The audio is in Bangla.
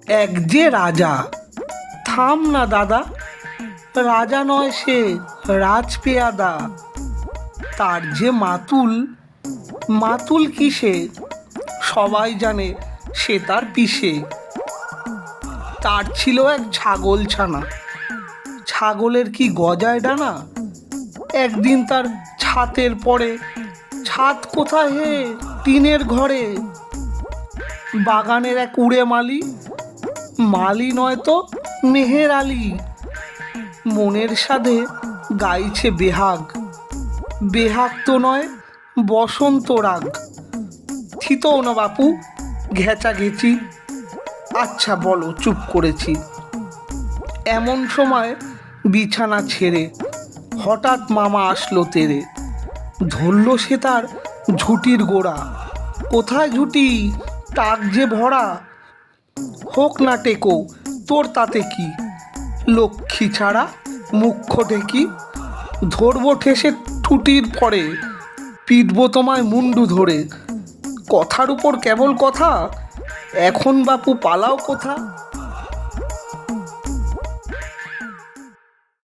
এক যে রাজা। থাম না দাদা, রাজা নয় সে, রাজপেয়াদা। তার যে মাতুল, মাতুল কিসে, সবাই জানে সে তার পিসে। তার ছিল এক ছাগল ছানা, ছাগলের কি গজায় ডানা। একদিন তার ছাতের পরে, ছাদ কোথায় হে, টিনের ঘরে। বাগানের এক উড়ে মালি, মালি নয় তো মেহের আলি। মনের সাধে গাইছে বেহাগ, বেহাগ তো নয় বসন্ত রাগ। থিতও না বাপু, ঘেঁচা ঘেঁচি, আচ্ছা বলো চুপ করেছি। এমন সময় বিছানা ছেড়ে হঠাৎ মামা আসলো তেরে। ধরল সে তার ঝুঁটির গোড়া, কোথায় ঝুঁটি, টাক যে ভরা। হোক না টেকো, তোর তাতে কি, লক্ষ্মী ছাড়া মুখ্য ঠেকি। ধরবো ঠেসে ঠুটির পরে, পিটবো তোমায় মুন্ডু ধরে। কথার উপর কেবল কথা, এখন বাপু পালাও কোথা।